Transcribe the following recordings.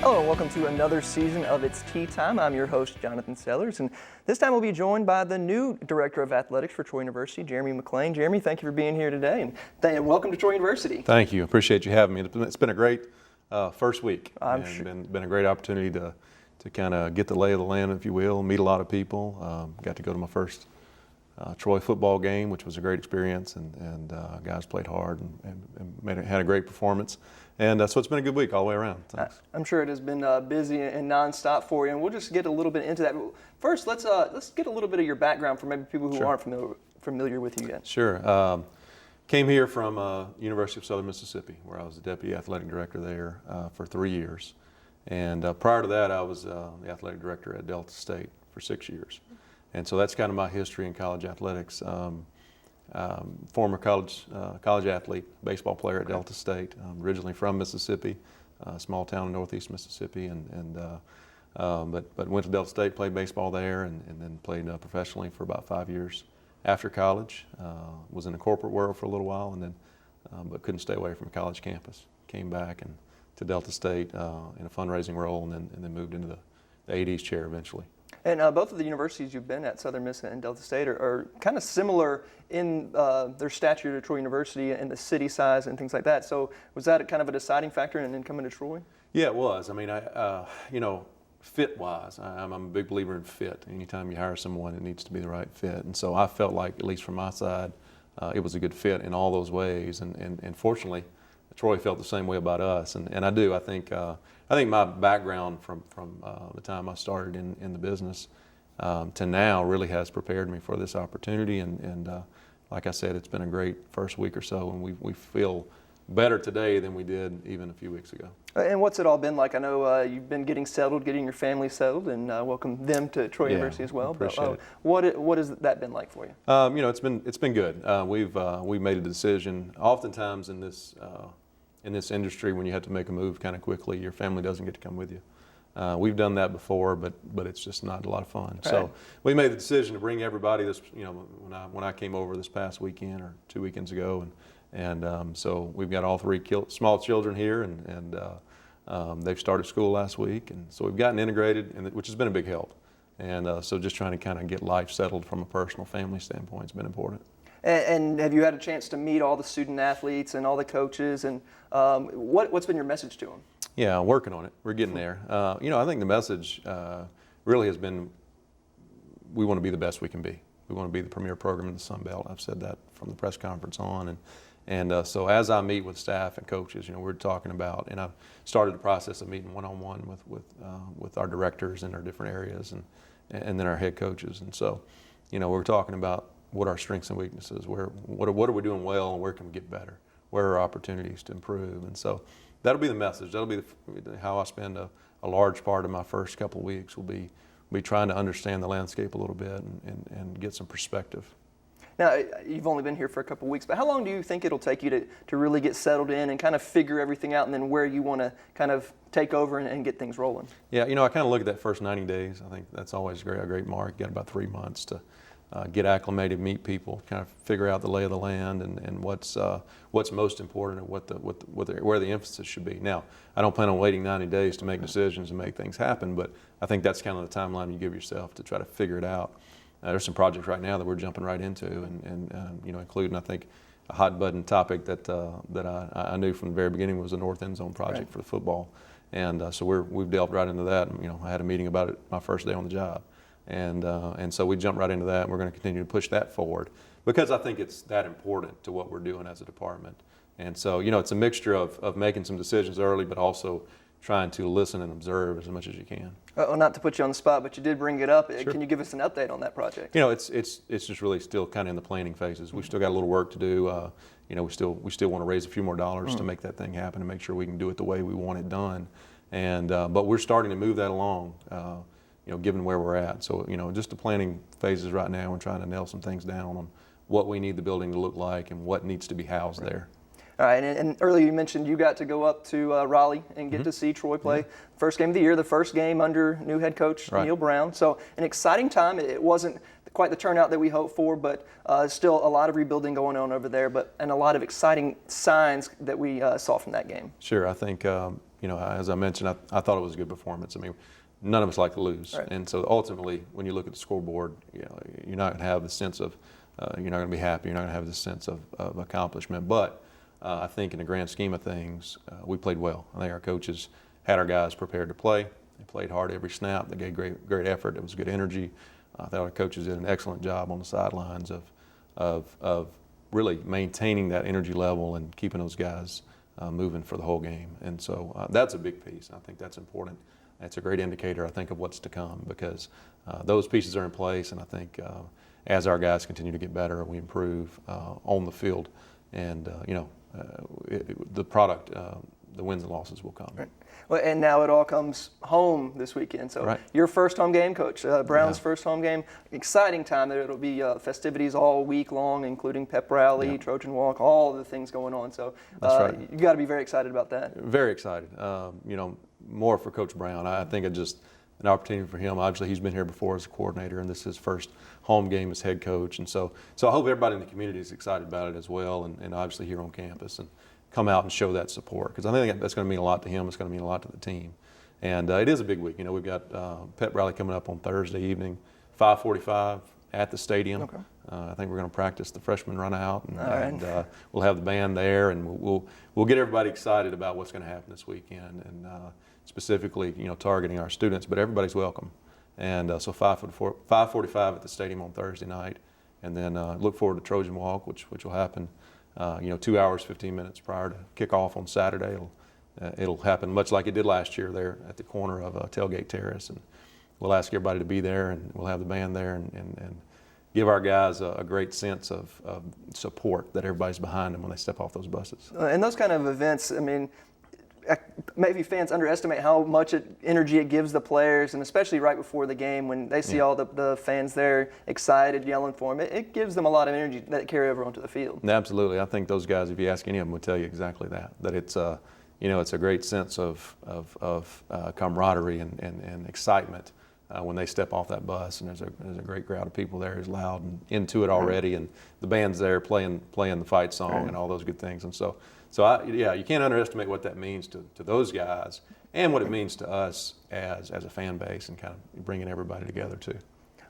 Hello and welcome to another season of It's Tea Time. I'm your host, Jonathan Sellers, and this time we'll be joined by the new Director of Athletics for Troy University, Jeremy McClain. Jeremy, thank you for being here today, and welcome to Troy University. Thank you. Appreciate you having me. It's been a great first week. I'm sure. Been a great opportunity to kind of get the lay of the land, if you will, meet a lot of people. Got to go to my first Troy football game, which was a great experience, and guys played hard and had a great performance. And so it's been a good week all the way around. Thanks. I'm sure it has been busy and nonstop for you, and we'll just get a little bit into that. First, let's get a little bit of your background for maybe people who Sure. aren't familiar with you yet. Sure. Came here from University of Southern Mississippi, where I was the deputy athletic director there for 3 years. And prior to that, I was the athletic director at Delta State for 6 years. And so that's kind of my history in college athletics. Former college athlete, baseball player at Delta State, originally from Mississippi, small town in northeast Mississippi, but went to Delta State, played baseball there, and then played professionally for about 5 years after college. Was in the corporate world for a little while, and then but couldn't stay away from a college campus. Came back and to Delta State in a fundraising role, and then moved into the AD's chair eventually. And both of the universities you've been at, Southern Miss and Delta State, are kind of similar in their stature to Troy University and the city size and things like that. So was that kind of a deciding factor in coming to Troy? Yeah, it was. I mean, fit-wise, I'm a big believer in fit. Anytime you hire someone, it needs to be the right fit. And so I felt like, at least from my side, it was a good fit in all those ways. And fortunately, Troy felt the same way about us. And I do. I think my background from the time I started in the business to now really has prepared me for this opportunity. And like I said, it's been a great first week or so, and we feel better today than we did even a few weeks ago. And what's it all been like? I know you've been getting your family settled, and welcome them to Troy University as well. Appreciate it. What has that been like for you? It's been good. We've made a decision. Oftentimes in this industry, when you have to make a move kind of quickly, your family doesn't get to come with you. We've done that before, but it's just not a lot of fun. Right. So we made the decision to bring everybody when I came over this past weekend or 2 weekends ago, and so we've got all three small children here, and they've started school last week, and so we've gotten integrated, which has been a big help. And so just trying to kind of get life settled from a personal family standpoint has been important. And have you had a chance to meet all the student athletes and all the coaches? And what's been your message to them? Yeah, working on it. We're getting there. I think the message really has been, we want to be the best we can be. We want to be the premier program in the Sun Belt. I've said that from the press conference on. And so as I meet with staff and coaches, we're talking about, and I've started the process of meeting one-on-one with our directors in our different areas and then our head coaches. And so, we're talking about what our strengths and weaknesses, what are we doing well, and where can we get better? Where are opportunities to improve? And so that'll be the message. That'll be how I spend a large part of my first couple of weeks will be trying to understand the landscape a little bit and get some perspective. Now, you've only been here for a couple of weeks, but how long do you think it'll take you to really get settled in and kind of figure everything out, and then where you want to kind of take over and get things rolling? Yeah, I kind of look at that first 90 days. I think that's always a great mark. You got about 3 months to get acclimated, meet people, kind of figure out the lay of the land and what's most important and where the emphasis should be. Now, I don't plan on waiting 90 days to make decisions and make things happen, but I think that's kind of the timeline you give yourself to try to figure it out. There's some projects right now that we're jumping right into, and including, I think, a hot button topic that I knew from the very beginning was the North End Zone project for the football, and so we've delved right into that. And, I had a meeting about it my first day on the job. And so we jumped right into that, and we're going to continue to push that forward because I think it's that important to what we're doing as a department. And so, it's a mixture of making some decisions early, but also trying to listen and observe as much as you can. Well, not to put you on the spot, but you did bring it up. Sure. Can you give us an update on that project? It's just really still kind of in the planning phases. We've still got a little work to do. We still want to raise a few more dollars to make that thing happen and make sure we can do it the way we want it done. And but we're starting to move that along. Given where we're at. So, just the planning phases right now, we're trying to nail some things down on what we need the building to look like and what needs to be housed there. All right, and earlier you mentioned you got to go up to Raleigh and get to see Troy play. First game of the year, the first game under new head coach Neil Brown. So an exciting time. It wasn't quite the turnout that we hoped for, but still a lot of rebuilding going on over there, and a lot of exciting signs that we saw from that game. Sure, I think as I mentioned, I thought it was a good performance. I mean, none of us like to lose, right. and so ultimately, when you look at the scoreboard, you're not going to have the sense of, you're not going to be happy. You're not going to have the sense of accomplishment. But I think in the grand scheme of things, we played well. I think our coaches had our guys prepared to play. They played hard every snap. They gave great effort. It was good energy. I thought our coaches did an excellent job on the sidelines of really maintaining that energy level and keeping those guys moving for the whole game. And so that's a big piece. I think that's important. It's a great indicator, I think, of what's to come, because those pieces are in place, and I think as our guys continue to get better, we improve on the field, and the product, the wins and losses will come. Right. Well, and now it all comes home this weekend. So right. Your first home game, Coach. Brown's first home game. Exciting time. It'll be festivities all week long, including pep rally, Trojan walk, all the things going on. So that's right. You got to be very excited about that. Very excited. More for Coach Brown. I think it's just an opportunity for him. Obviously, he's been here before as a coordinator, and this is his first home game as head coach. And so I hope everybody in the community is excited about it as well, and obviously here on campus, and come out and show that support, because I think that's going to mean a lot to him. It's going to mean a lot to the team. And it is a big week. We've got pep rally coming up on Thursday evening, 5:45 at the stadium. Okay. I think we're going to practice the freshman run out, and we'll have the band there, and we'll get everybody excited about what's going to happen this weekend, and specifically targeting our students, but everybody's welcome. And so 5:45 at the stadium on Thursday night, and then look forward to Trojan Walk, which will happen 2 hours, 15 minutes prior to kickoff on Saturday. It'll happen much like it did last year there at the corner of Tailgate Terrace, and we'll ask everybody to be there, and we'll have the band there, and give our guys a great sense of support, that everybody's behind them when they step off those buses. And those kind of events, I mean, maybe fans underestimate how much energy it gives the players, and especially right before the game when they see all the fans there excited, yelling for them. It gives them a lot of energy that carry over onto the field. Absolutely. I think those guys, if you ask any of them, would tell you exactly that it's it's a great sense of camaraderie and excitement when they step off that bus, and there's a great crowd of people there who's loud and into it already, and the band's there playing the fight song and all those good things. And so you can't underestimate what that means to those guys, and what it means to us as a fan base, and kind of bringing everybody together too.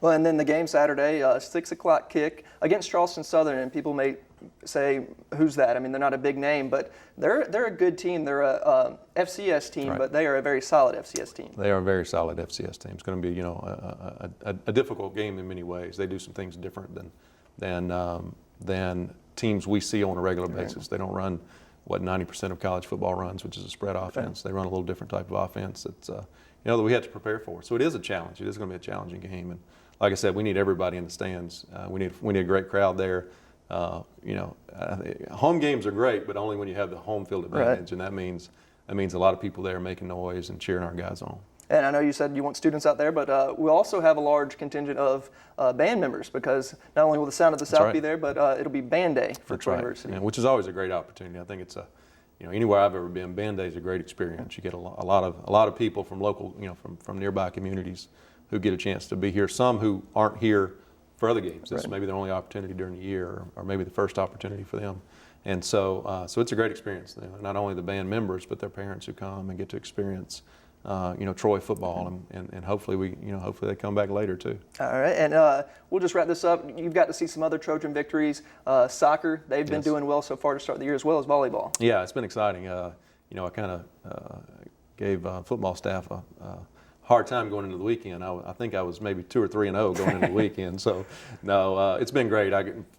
Well, and then the game Saturday, 6 o'clock kick against Charleston Southern, and people may say, who's that? I mean, they're not a big name, but they're a good team. They're a FCS team, but they are a very solid FCS team. They are a very solid FCS team. It's going to be a difficult game in many ways. They do some things different than teams we see on a regular basis. They don't run what 90% of college football runs, which is a spread offense. They run a little different type of offense that's that we have to prepare for. So it is a challenge. It is going to be a challenging game, and like I said, we need everybody in the stands. We need a great crowd there. Home games are great, but only when you have the home field advantage, and that means a lot of people there making noise and cheering our guys on. And I know you said you want students out there, but we also have a large contingent of band members, because not only will the Sound of the South be there, but it'll be Band Day for Troy University. Yeah, which is always a great opportunity. I think it's anywhere I've ever been, Band Day is a great experience. You get a lot of people from local, from nearby communities who get a chance to be here. Some who aren't here for other games. This is maybe their only opportunity during the year, or maybe the first opportunity for them. And so it's a great experience. Not only the band members, but their parents who come and get to experience Troy football, and hopefully hopefully they come back later too. All right, and we'll just wrap this up. You've got to see some other Trojan victories. Soccer, they've been doing well so far to start the year, as well as volleyball. Yeah, it's been exciting. I kind of gave football staff a hard time going into the weekend. I think I was maybe 2 or 3-0 going into the weekend. So no, it's been great.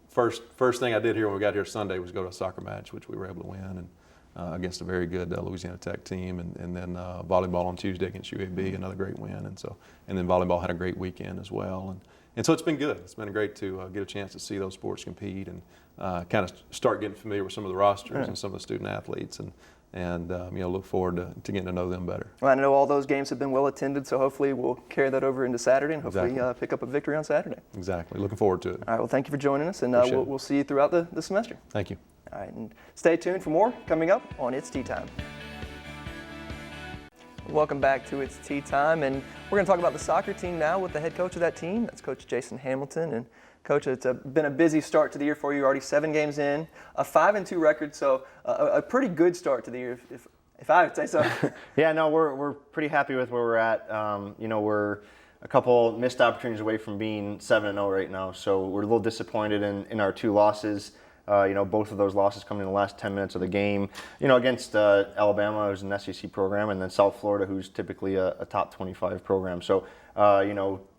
First thing I did here when we got here Sunday was go to a soccer match, which we were able to win, and against a very good Louisiana Tech team, and then volleyball on Tuesday against UAB, another great win, and then volleyball had a great weekend as well, and so it's been good. It's been great to get a chance to see those sports compete, and kind of start getting familiar with some of the rosters and some of the student athletes, and look forward to getting to know them better. Well, I know all those games have been well attended, so hopefully we'll carry that over into Saturday, and hopefully pick up a victory on Saturday. Exactly. Looking forward to it. All right. Well, thank you for joining us, and we'll see you throughout the semester. Thank you. All right, and stay tuned for more coming up on It's Tea Time. Welcome back to It's Tea Time, and we're going to talk about the soccer team now with the head coach of that team. That's Coach Jason Hamilton. And Coach, it's been a busy start to the year for you. Already 7 games in, a 5-2 record, so a pretty good start to the year, if if I would say so. Yeah, no, we're pretty happy with where we're at. We're a couple missed opportunities away from being 7-0 right now, so we're a little disappointed in our 2 losses. Both of those losses coming in the last 10 minutes of the game. Against Alabama, who's an SEC program, and then South Florida, who's typically a top 25 program. So,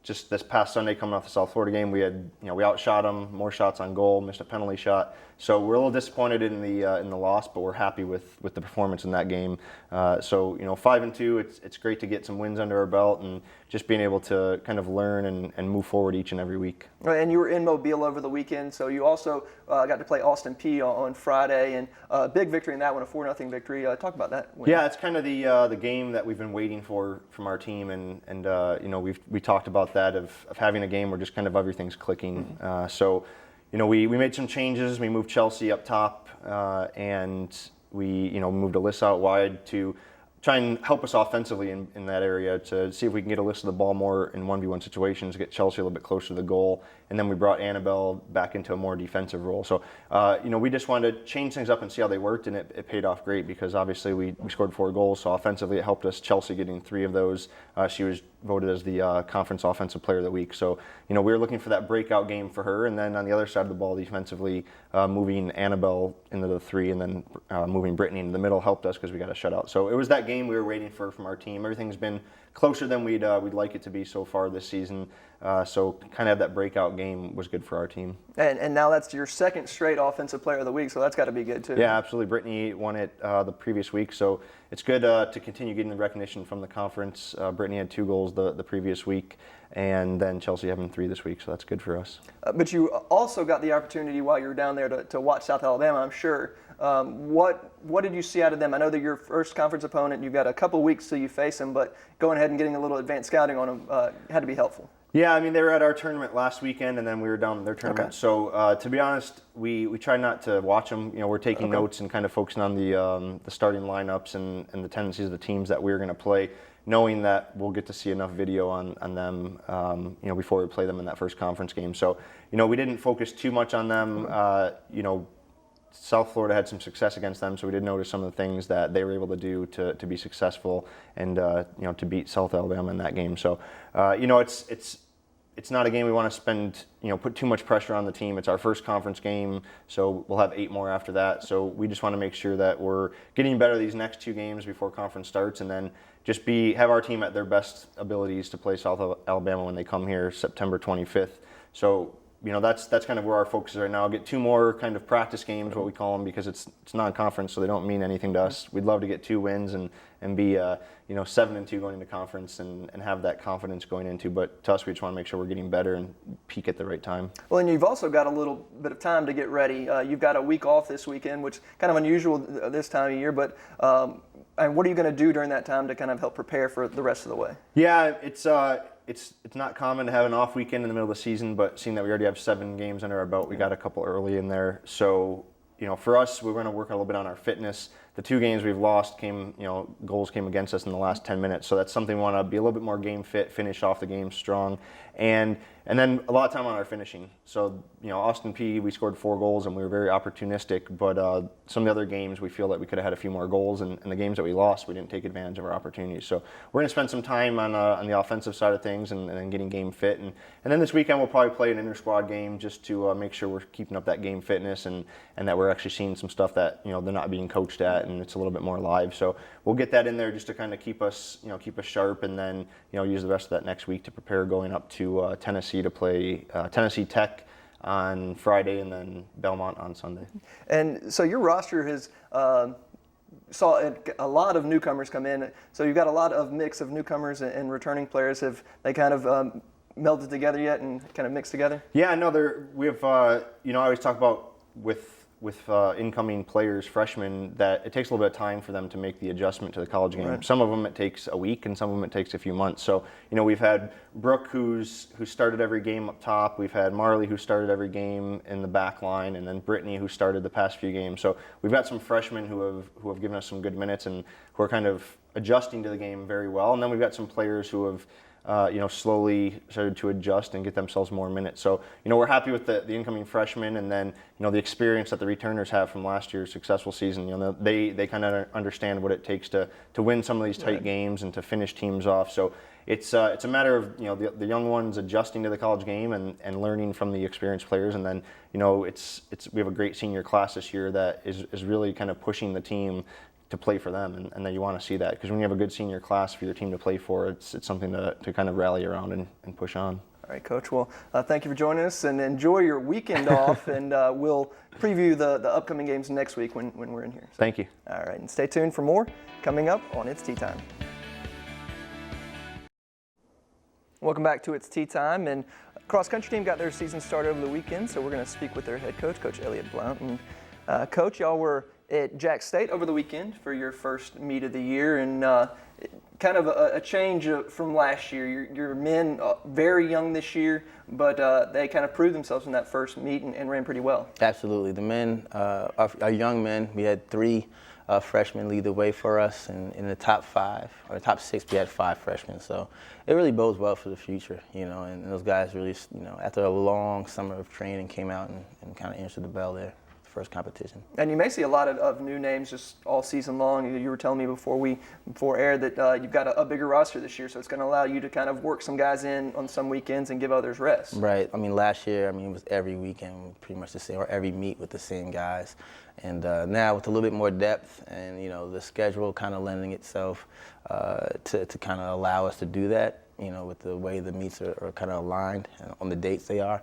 just this past Sunday, coming off the South Florida game, we outshot them, more shots on goal, missed a penalty shot. So we're a little disappointed in the loss, but we're happy with the performance in that game. 5-2, it's great to get some wins under our belt and just being able to kind of learn and move forward each and every week. Right, and you were in Mobile over the weekend, so you also got to play Austin Peay on Friday, and a big victory in that one, a 4-0 victory. Talk about that win. Yeah, it's kind of the game that we've been waiting for from our team, and we talked about that of having a game where just kind of everything's clicking. We made some changes. We moved Chelsea up top, and we moved Alyssa out wide to try and help us offensively in that area, to see if we can get Alyssa the ball more in 1v1 situations, get Chelsea a little bit closer to the goal. And then we brought Annabelle back into a more defensive role. So, we just wanted to change things up and see how they worked, and it paid off great because obviously we scored 4 goals. So offensively, it helped us. Chelsea getting 3 of those. She was voted as the Conference Offensive Player of the Week. So, we were looking for that breakout game for her. And then on the other side of the ball, defensively, moving Annabelle into the 3 and then moving Brittany into the middle helped us because we got a shutout. So it was that game we were waiting for from our team. Everything's been closer than we'd like it to be so far this season. So kind of that breakout game was good for our team. And now that's your 2nd straight Offensive Player of the Week, so that's got to be good too. Yeah, absolutely. Brittany won it the previous week, so it's good to continue getting the recognition from the conference. Brittany had 2 goals the previous week, and then Chelsea having 3 this week, so that's good for us. But you also got the opportunity while you were down there to watch South Alabama, I'm sure. What did you see out of them? I know they're your first conference opponent. You've got a couple weeks till you face them, but going ahead and getting a little advanced scouting on them had to be helpful. Yeah, I mean, they were at our tournament last weekend, and then we were down at their tournament. Okay. So, to be honest, we try not to watch them. We're taking notes and kind of focusing on the starting lineups and the tendencies of the teams that we're going to play, knowing that we'll get to see enough video on them, before we play them in that first conference game. So, we didn't focus too much on them. South Florida had some success against them, so we did notice some of the things that they were able to do to be successful and to beat South Alabama in that game. So, it's not a game we want to spend, put too much pressure on the team. It's our first conference game, so we'll have 8 more after that. So we just want to make sure that we're getting better these next 2 games before conference starts, and then just have our team at their best abilities to play South Alabama when they come here September 25th. So, that's kind of where our focus is right now. Get 2 more kind of practice games, what we call them, because it's non-conference, so they don't mean anything to us. We'd love to get 2 wins and be 7-2 going into conference and have that confidence going into. But to us, we just want to make sure we're getting better and peak at the right time. Well, and you've also got a little bit of time to get ready. You've got a week off this weekend, which is kind of unusual this time of year. But and what are you going to do during that time to kind of help prepare for the rest of the way? Yeah, it's not common to have an off weekend in the middle of the season, but seeing that we already have 7 games under our belt, we got a couple early in there. So, for us, we're going to work a little bit on our fitness. The 2 games we've lost goals came against us in the last 10 minutes. So that's something we want to be a little bit more game fit, finish off the game strong. And then a lot of time on our finishing. So, Austin Peay, we scored 4 goals and we were very opportunistic, but some of the other games we feel that we could have had a few more goals, and the games that we lost, we didn't take advantage of our opportunities. So we're going to spend some time on the offensive side of things and then getting game fit. And then this weekend we'll probably play an inter-squad game just to make sure we're keeping up that game fitness and that we're actually seeing some stuff that, they're not being coached at, and it's a little bit more live. So we'll get that in there just to kind of keep us sharp, and then, use the rest of that next week to prepare going up to Tennessee to play Tennessee Tech on Friday and then Belmont on Sunday. And so your roster has saw a lot of newcomers come in. So you've got a lot of mix of newcomers and returning players. Have they kind of melded together yet and kind of mixed together? Yeah, no, we have, I always talk about with incoming players, freshmen, that it takes a little bit of time for them to make the adjustment to the college game. Right. Some of them it takes a week, and some of them it takes a few months. So, we've had Brooke, who started every game up top. We've had Marley, who started every game in the back line, and then Brittany, who started the past few games. So we've got some freshmen who have given us some good minutes and who are kind of adjusting to the game very well. And then we've got some players who have slowly started to adjust and get themselves more minutes. So, we're happy with the incoming freshmen, and then, the experience that the returners have from last year's successful season. They kind of understand what it takes to win some of these tight games and to finish teams off. So it's a matter of, the young ones adjusting to the college game and learning from the experienced players. And then, we have a great senior class this year that is really kind of pushing the team to play for them, and then you want to see that, because when you have a good senior class for your team to play for, it's something to kind of rally around and push on. All right, Coach. Well, thank you for joining us, and enjoy your weekend off, and we'll preview the upcoming games next week when we're in here. So, thank you. All right, and stay tuned for more coming up on It's Tea Time. Welcome back to It's Tea Time, and cross country team got their season started over the weekend, so we're going to speak with their head coach, Coach Elliott Blount. And Coach, y'all were at Jack State over the weekend for your first meet of the year, and kind of a change from last year. Your men very young this year, but they kind of proved themselves in that first meet and ran pretty well. Absolutely. The men, our young men, we had 3 freshmen lead the way for us, and in the top 5 or top 6 we had 5 freshmen. So it really bodes well for the future, and those guys really, after a long summer of training, came out and kind of answered the bell there. First competition. And you may see a lot of new names just all season long. You were telling me before air that you've got a bigger roster this year, so it's going to allow you to kind of work some guys in on some weekends and give others rest. Right. I mean, last year, it was every weekend pretty much the same, or every meet with the same guys. And now with a little bit more depth and, the schedule kind of lending itself to kind of allow us to do that, with the way the meets are kind of aligned and on the dates they are,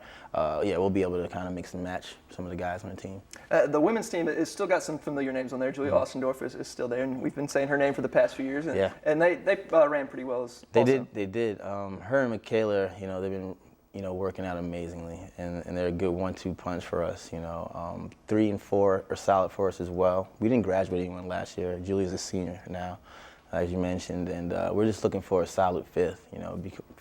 we'll be able to kind of mix and match some of the guys on the team. The women's team has still got some familiar names on there. Julia Ostendorf is still there, and we've been saying her name for the past few years. And they ran pretty well. They did. Her and Michaela, they've been working out amazingly, and they're a good 1-2 punch for us. 3 and 4 are solid for us as well. We didn't graduate anyone last year. Julia's a senior now, as you mentioned, and we're just looking for a solid 5th.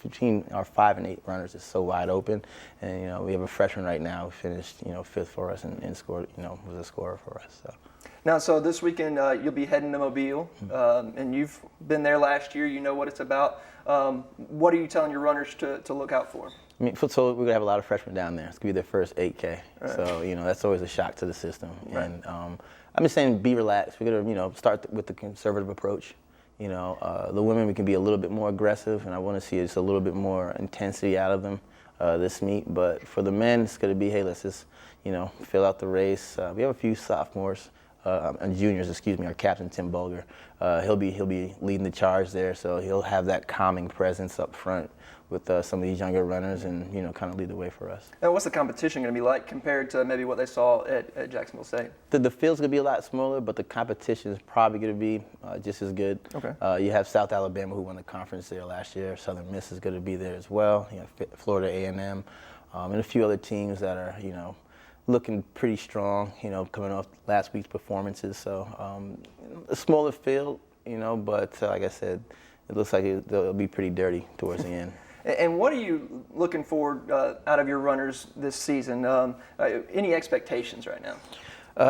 Between our 5 and 8 runners is so wide open, and we have a freshman right now who finished 5th for us and scored, was a scorer for us. So. Now, so this weekend you'll be heading to Mobile, and you've been there last year. You know what it's about. What are you telling your runners to look out for? So we're gonna have a lot of freshmen down there. It's gonna be their first 8K. Right. So that's always a shock to the system. Right. And I'm just saying, be relaxed. We're gonna start with the conservative approach. The women, we can be a little bit more aggressive, and I want to see just a little bit more intensity out of them this meet. But for the men, it's going to be, hey, let's just, fill out the race. We have a few sophomores and juniors, our captain, Tim Bulger. He'll be leading the charge there, so he'll have that calming presence up front with some of these younger runners and, kind of lead the way for us. And what's the competition going to be like compared to maybe what they saw at Jacksonville State? The field's going to be a lot smaller, but the competition is probably going to be just as good. Okay. You have South Alabama, who won the conference there last year. Southern Miss is going to be there as well. Florida A&M, and a few other teams that are, looking pretty strong, coming off last week's performances. So a smaller field, but like I said, it looks like they'll be pretty dirty towards the end. And what are you looking for out of your runners this season? Any expectations right now?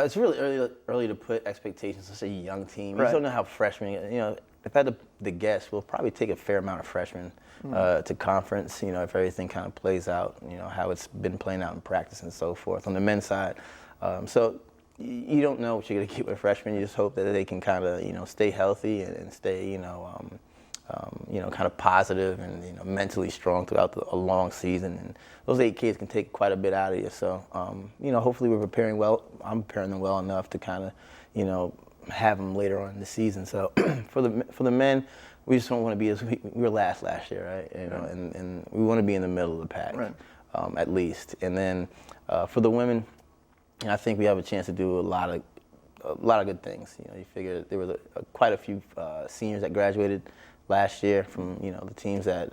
It's really early to put expectations on such a young team. Right. You don't know how freshmen, if I had to guess, we'll probably take a fair amount of freshmen to conference, if everything kind of plays out, how it's been playing out in practice and so forth. On the men's side, so you don't know what you're going to get with freshmen. You just hope that they can kind of, stay healthy and stay, kind of positive and mentally strong throughout a long season. And those 8 kids can take quite a bit out of you. So, hopefully we're preparing well. I'm preparing them well enough to kind of, have them later on in the season. So for the men, we just don't want to be as we were last year, right? And we want to be in the middle of the pack, right. At least. And then for the women, I think we have a chance to do a lot of good things. You figure there was quite a few seniors that graduated last year from the teams that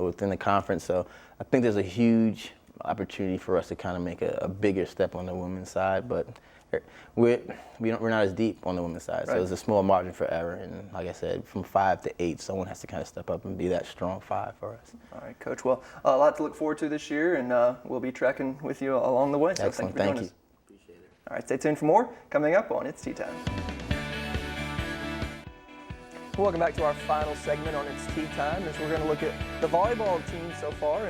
within the conference. So I think there's a huge opportunity for us to kind of make a bigger step on the women's side, but we're not as deep on the women's side. So right. there's a small margin for error, and like I said, from 5 to 8, someone has to kind of step up and be that strong 5 for us. All right, Coach. Well, a lot to look forward to this year, and we'll be tracking with you along the way. So excellent. Thank you for joining us. Appreciate it. All right, stay tuned for more coming up on It's Tea Time. Welcome back to our final segment on It's Tea Time, as we're going to look at the volleyball team so far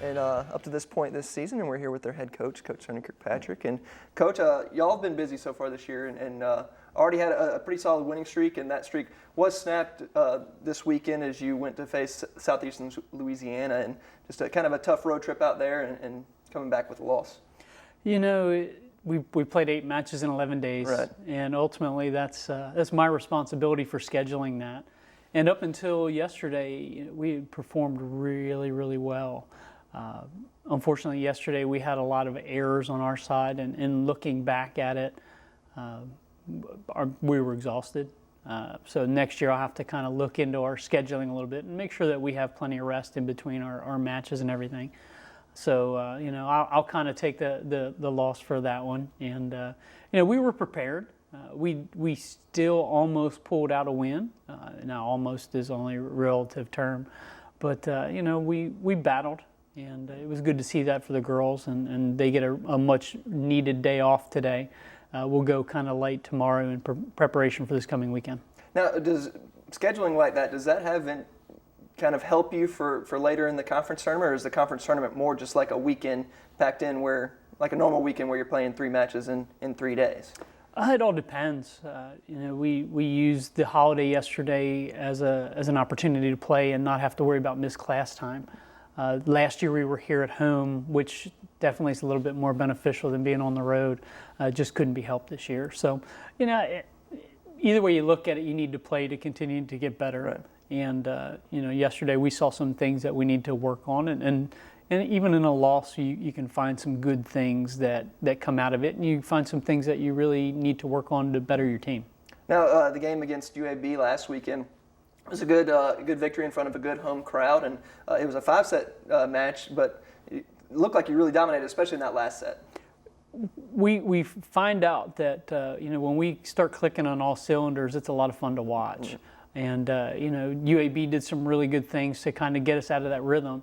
and up to this point this season, and we're here with their head coach, Coach Sonny Kirkpatrick. And Coach, y'all have been busy so far this year, and already had a pretty solid winning streak, and that streak was snapped this weekend as you went to face Southeastern Louisiana, and just a kind of a tough road trip out there, and coming back with a loss. You know, we played 8 matches in 11 days, right. And ultimately that's my responsibility for scheduling that. And up until yesterday, we performed really, really well. Unfortunately, yesterday we had a lot of errors on our side, and looking back at it, we were exhausted. So next year I'll have to kind of look into our scheduling a little bit and make sure that we have plenty of rest in between our matches and everything. So, you know, I'll kind of take the loss for that one. And, you know, we were prepared. We still almost pulled out a win. Now, almost is only a relative term. But, you know, we battled. And it was good to see that for the girls. And they get a much needed day off today. We'll go kind of light tomorrow in preparation for this coming weekend. Now, does scheduling like that, does that have kind of help you for later in the conference tournament, or is the conference tournament more just like a weekend packed in, where like a normal weekend where you're playing 3 matches in 3 days? It all depends. You know, we used the holiday yesterday as an opportunity to play and not have to worry about missed class time. Last year we were here at home, which definitely is a little bit more beneficial than being on the road. Just couldn't be helped this year. So, you know, either way you look at it, you need to play to continue to get better. Right. And, you know, yesterday we saw some things that we need to work on. And even in a loss, you can find some good things that come out of it. And you find some things that you really need to work on to better your team. Now, the game against UAB last weekend was a good victory in front of a good home crowd. And it was a 5-set match, but it looked like you really dominated, especially in that last set. We find out that, you know, when we start clicking on all cylinders, it's a lot of fun to watch. Mm-hmm. And, you know, UAB did some really good things to kind of get us out of that rhythm.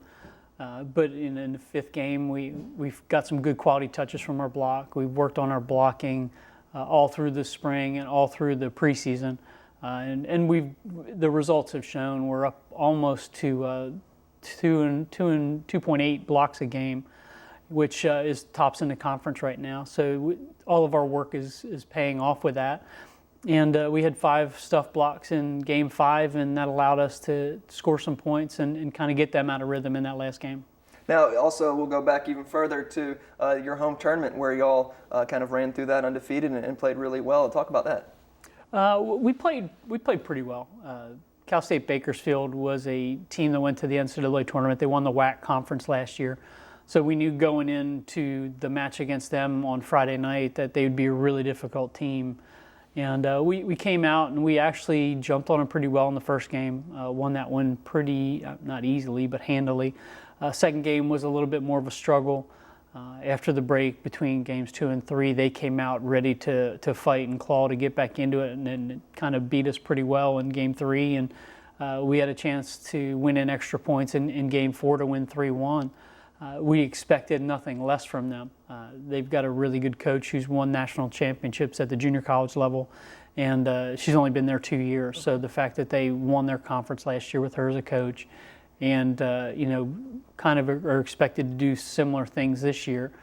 But in the 5th game, we've got some good quality touches from our block. We've worked on our blocking all through the spring and all through the preseason. And the results have shown we're up almost to 2.8 blocks a game, which is tops in the conference right now. So all of our work is paying off with that. And we had 5 stuff blocks in Game 5, and that allowed us to score some points and kind of get them out of rhythm in that last game. Now, also, we'll go back even further to your home tournament, where y'all kind of ran through that undefeated and played really well. Talk about that. We played pretty well. Cal State Bakersfield was a team that went to the NCAA tournament. They won the WAC conference last year. So we knew going into the match against them on Friday night that they would be a really difficult team. And we came out and we actually jumped on them pretty well in the first game. Won that one pretty, not easily, but handily. Second game was a little bit more of a struggle. After the break between games 2 and 3, they came out ready to fight and claw to get back into it, and then it kind of beat us pretty well in game 3. And we had a chance to win in extra points in game 4 to win 3-1. We expected nothing less from them. They've got a really good coach who's won national championships at the junior college level, and she's only been there 2 years. So the fact that they won their conference last year with her as a coach, and you know, kind of are expected to do similar things this year,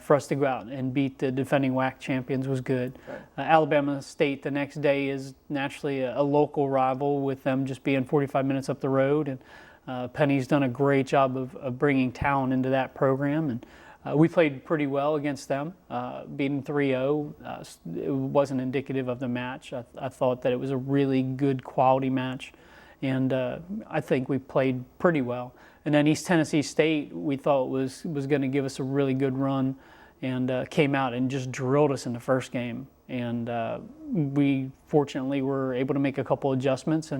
for us to go out and beat the defending WAC champions was good. Right. Alabama State the next day is naturally a local rival, with them just being 45 minutes up the road, and Penny's done a great job of bringing talent into that program, and we played pretty well against them, beating 3-0. It wasn't indicative of the match. I thought that it was a really good quality match, and I think we played pretty well. And then East Tennessee State, we thought was going to give us a really good run, and came out and just drilled us in the first game. And we fortunately were able to make a couple adjustments,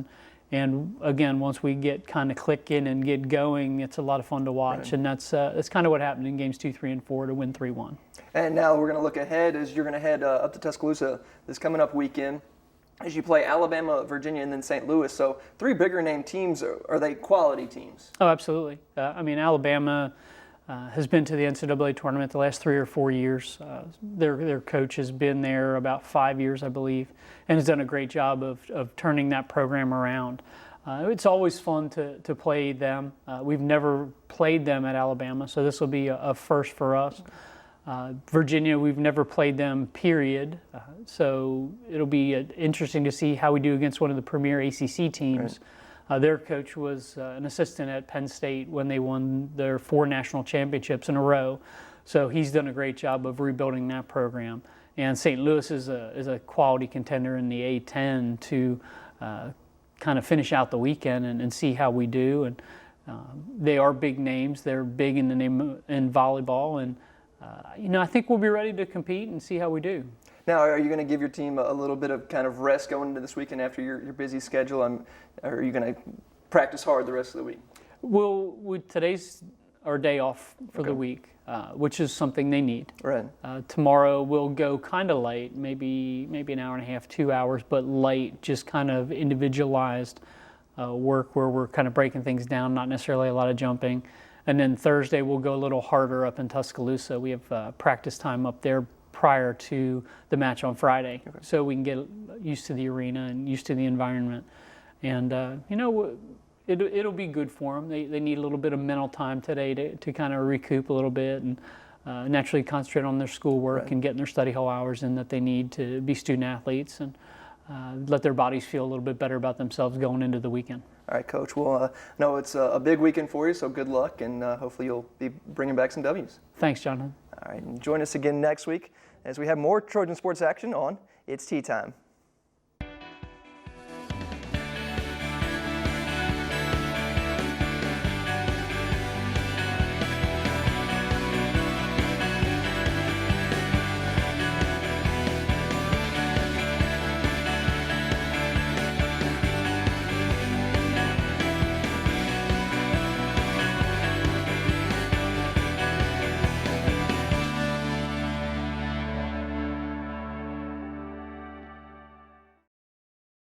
and again, once we get kind of clicking and get going, it's a lot of fun to watch. Right. And that's kind of what happened in games 2, 3, and 4 to win 3-1. And now we're going to look ahead, as you're going to head up to Tuscaloosa this coming up weekend, as you play Alabama, Virginia, and then St. Louis. So 3 bigger name teams. Are they quality teams? Oh, absolutely. I mean, Alabama, has been to the NCAA tournament the last 3 or 4 years. Their coach has been there about 5 years, I believe, and has done a great job of turning that program around. It's always fun to play them. We've never played them at Alabama, so this will be a first for us. Virginia, we've never played them, period. So it'll be interesting to see how we do against one of the premier ACC teams. Right. Their coach was an assistant at Penn State when they won their 4 national championships in a row. So he's done a great job of rebuilding that program. And St. Louis is a quality contender in the A-10 to kind of finish out the weekend and see how we do. And they are big names. They're big in volleyball, and I think we'll be ready to compete and see how we do. Now, are you going to give your team a little bit of kind of rest going into this weekend after your busy schedule? Are you going to practice hard the rest of the week? Today's our day off for the week, which is something they need. Right. Tomorrow we'll go kind of light, maybe an hour and a half, 2 hours, but light, just kind of individualized work where we're kind of breaking things down, not necessarily a lot of jumping. And then Thursday we'll go a little harder up in Tuscaloosa. We have practice time up there prior to the match on Friday, so we can get used to the arena and used to the environment. And it'll be good for them. They need a little bit of mental time today to kind of recoup a little bit and naturally concentrate on their schoolwork and getting their study hall hours in that they need to be student athletes, and let their bodies feel a little bit better about themselves going into the weekend. All right, Coach. Well, no, it's a big weekend for you, so good luck, and hopefully you'll be bringing back some W's. Thanks, Jonathan. All right, and join us again next week as we have more Trojan sports action on It's Tea Time.